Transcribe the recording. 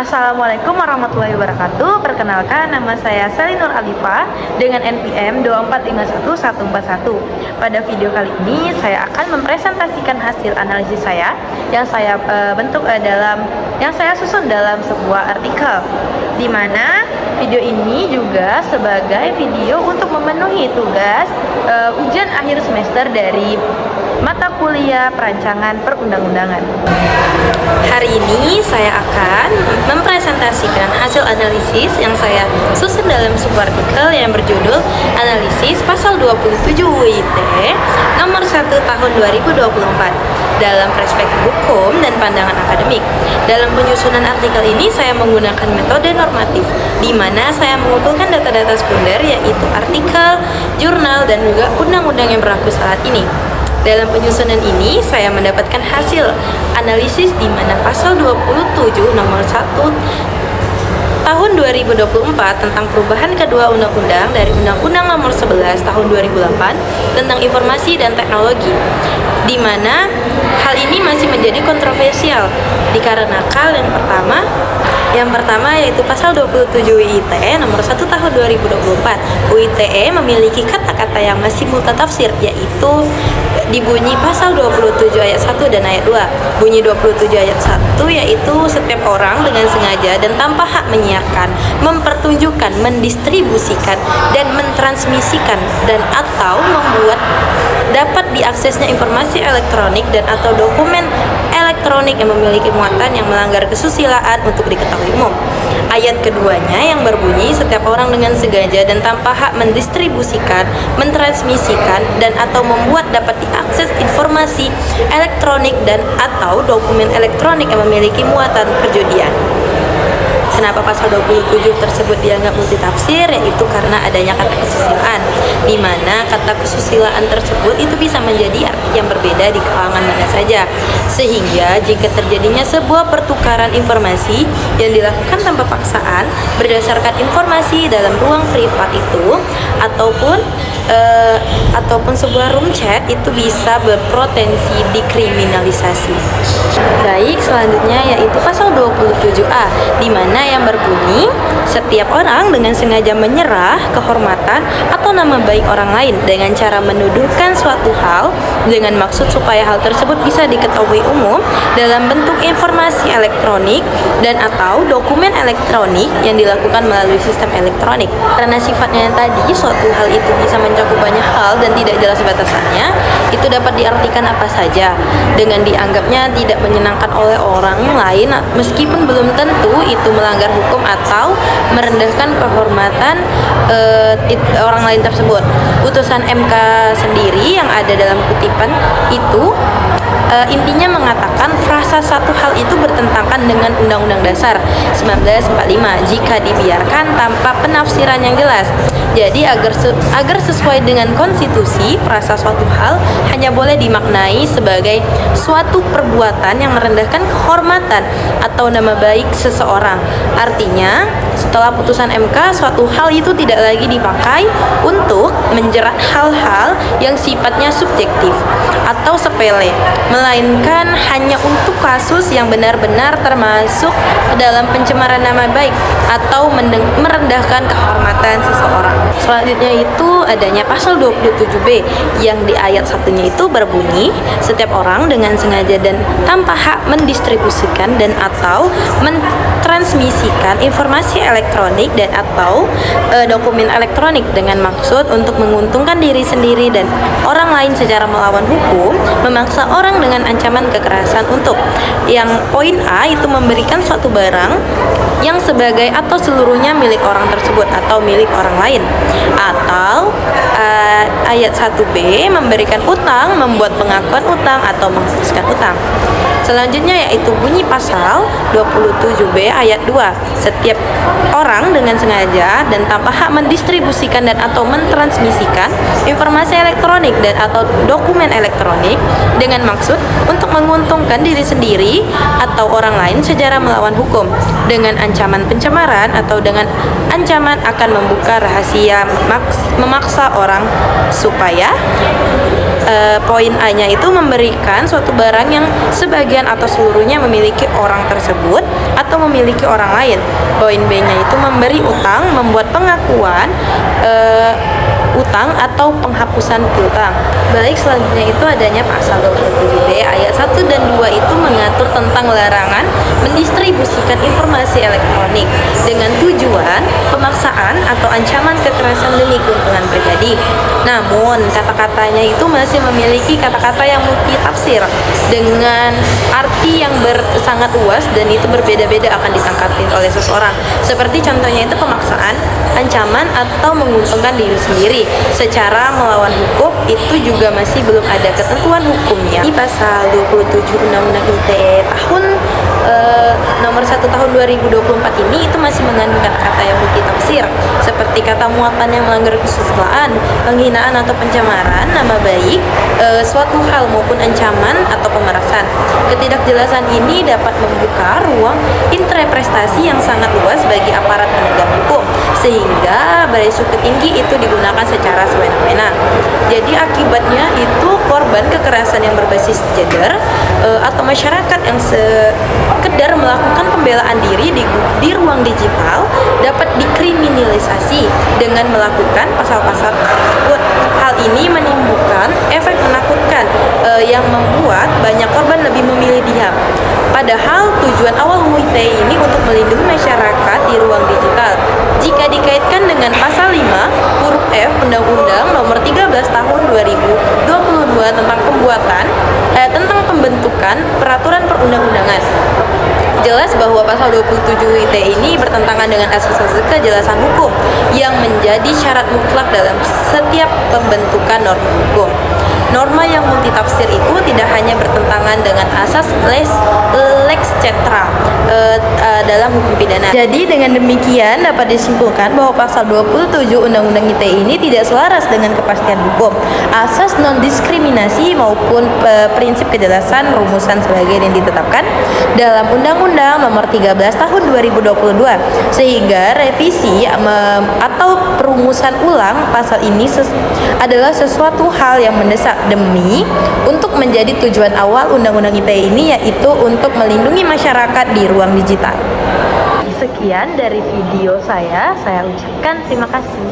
Assalamualaikum warahmatullahi wabarakatuh. Perkenalkan, nama saya Selinur Alifa dengan NPM 2451141. Pada video kali ini saya akan mempresentasikan hasil analisis saya yang saya susun dalam sebuah artikel, di mana video ini juga sebagai video untuk memenuhi tugas ujian akhir semester dari mata kuliah perancangan perundang-undangan. Hari ini saya akan mempresentasikan hasil analisis yang saya susun dalam sebuah artikel yang berjudul Analisis Pasal 27 UIT nomor 1 tahun 2024 dalam perspektif hukum dan pandangan akademik. Dalam penyusunan artikel ini saya menggunakan metode normatif, di mana saya mengumpulkan data-data sekunder yaitu artikel, jurnal, dan juga undang-undang yang berlaku saat ini. Dalam penyusunan ini, saya mendapatkan hasil analisis di mana pasal 27 nomor 1 tahun 2024 tentang perubahan kedua undang-undang dari Undang-Undang nomor 11 tahun 2008 tentang informasi dan teknologi, di mana hal ini masih menjadi kontroversial dikarenakan yang pertama yaitu pasal 27 UIT nomor 1 tahun 2024. UITE memiliki kata-kata yang masih multatafsir, yaitu dibunyi pasal 27 ayat 1 dan ayat 2. Bunyi 27 ayat 1 yaitu setiap orang dengan sengaja dan tanpa hak menyiarkan, mempertunjukkan, mendistribusikan, dan mentransmisikan dan atau membuat dapat diaksesnya informasi elektronik dan atau dokumen elektronik yang memiliki muatan yang melanggar kesusilaan untuk diketahui umum. Ayat keduanya yang berbunyi setiap orang dengan sengaja dan tanpa hak mendistribusikan, mentransmisikan, dan atau membuat dapat diakses informasi elektronik dan atau dokumen elektronik yang memiliki muatan perjudian. Kenapa pasal 27 tersebut dianggap multitafsir? Yaitu karena adanya kata kesusilaan, di mana kata kesusilaan tersebut itu bisa menjadi arti yang berbeda di kalangan mana saja, sehingga jika terjadinya sebuah pertukaran informasi yang dilakukan tanpa paksaan berdasarkan informasi dalam ruang privat itu ataupun sebuah room chat, itu bisa berpotensi dikriminalisasi. Baik, selanjutnya yaitu pasal 27A, di mana yang berbunyi setiap orang dengan sengaja menyerah kehormatan atau nama baik orang lain dengan cara menuduhkan suatu hal dengan maksud supaya hal tersebut bisa diketahui umum dalam bentuk informasi elektronik dan atau dokumen elektronik yang dilakukan melalui sistem elektronik. Karena sifatnya yang tadi, suatu hal itu bisa mencakup banyak hal dan tidak jelas batasannya, itu dapat diartikan apa saja dengan dianggapnya tidak menyenangkan oleh orang lain, meskipun belum tentu itu melanggar hukum atau merendahkan kehormatan orang lain tersebut. Putusan MK sendiri yang ada dalam kutipan itu intinya mengatakan frasa satu hal itu bertentangan dengan Undang-Undang Dasar 1945 jika dibiarkan tanpa penafsiran yang jelas. Jadi agar sesuai dengan konstitusi, frasa suatu hal hanya boleh dimaknai sebagai suatu perbuatan yang merendahkan kehormatan atau nama baik seseorang. Artinya, setelah putusan MK, suatu hal itu tidak lagi dipakai untuk menjerat hal-hal yang sifatnya subjektif atau sepele, melainkan hanya untuk kasus yang benar-benar termasuk dalam pencemaran nama baik atau merendahkan kehormatan seseorang. Selanjutnya itu adanya pasal 27B yang di ayat satunya itu berbunyi setiap orang dengan sengaja dan tanpa hak mendistribusikan dan atau mentransmisikan informasi elektronik dan atau dokumen elektronik dengan maksud untuk menguntungkan diri sendiri dan orang lain secara melawan hukum, memaksa orang dengan ancaman kekerasan untuk yang poin A itu memberikan suatu barang yang sebagai atau seluruhnya milik orang tersebut atau milik orang lain, atau ayat 1B memberikan utang, membuat pengakuan utang atau menghapuskan utang. Selanjutnya yaitu bunyi pasal 27B ayat 2. Setiap orang dengan sengaja dan tanpa hak mendistribusikan dan atau mentransmisikan informasi elektronik dan atau dokumen elektronik dengan maksud untuk menguntungkan diri sendiri atau orang lain secara melawan hukum dengan ancaman pencemaran atau dengan ancaman akan membuka rahasia, memaksa orang supaya Poin A-nya itu memberikan suatu barang yang sebagian atau seluruhnya memiliki orang tersebut atau memiliki orang lain. Poin B-nya itu memberi utang, membuat pengakuan utang atau penghapusan piutang. Baik, selanjutnya itu adanya pasal 27B ayat 1 dan 2 itu mengatur tentang larangan mendistribusikan informasi elektronik dengan tujuan pemaksaan atau ancaman kekerasan demi keuntungan pribadi. Namun, kata-katanya itu masih memiliki kata-kata yang multitafsir dengan arti yang sangat luas dan itu berbeda-beda akan ditangkapin oleh seseorang. Seperti contohnya itu pemaksaan, ancaman atau menguntungkan diri sendiri secara melawan hukum itu juga masih belum ada ketentuan hukumnya. Di pasal 27 Undang-Undang ITE tahun nomor 1 tahun 2024 ini itu masih mengandung kata-kata yang multitafsir seperti kata muatan yang melanggar kesusilaan, penghinaan atau pencemaran nama baik suatu hal maupun ancaman atau pemerasan. Ketidakjelasan ini dapat membuka ruang interpretasi yang sangat luas bagi aparat penegak hukum sehingga beresiko tinggi itu digunakan secara semena-mena. Jadi akibatnya itu korban kekerasan yang berbasis gender atau masyarakat yang sekedar melakukan pembelaan diri di ruang digital dapat dikriminalisasi dengan melakukan pasal-pasal tersebut. Hal ini menimbulkan efek menakutkan yang membuat banyak korban lebih memilih diam. Padahal tujuan awal UU ITE ini untuk melindungi masyarakat di ruang digital. Jika dikaitkan dengan pasal 5 huruf F Undang-Undang nomor 13 tahun 2022 tentang pembentukan peraturan perundang-undangan. Jelas bahwa pasal 27 ITE ini bertentangan dengan asas-asas kejelasan hukum yang menjadi syarat mutlak dalam setiap pembentukan norma hukum. Norma yang multitafsir itu tidak hanya bertentangan dengan asas lex cetera dalam hukum pidana. Jadi dengan demikian dapat disimpulkan bahwa pasal 27 Undang-Undang ITE ini tidak selaras dengan kepastian hukum, asas non-diskriminasi maupun prinsip kejelasan rumusan sebagian yang ditetapkan dalam Undang-Undang nomor 13 tahun 2022 sehingga revisi atau perumusan ulang pasal ini adalah sesuatu hal yang mendesak demi untuk menjadi tujuan awal Undang-Undang ITE ini, yaitu untuk melindungi masyarakat di ruang digital. Sekian dari video saya ucapkan terima kasih.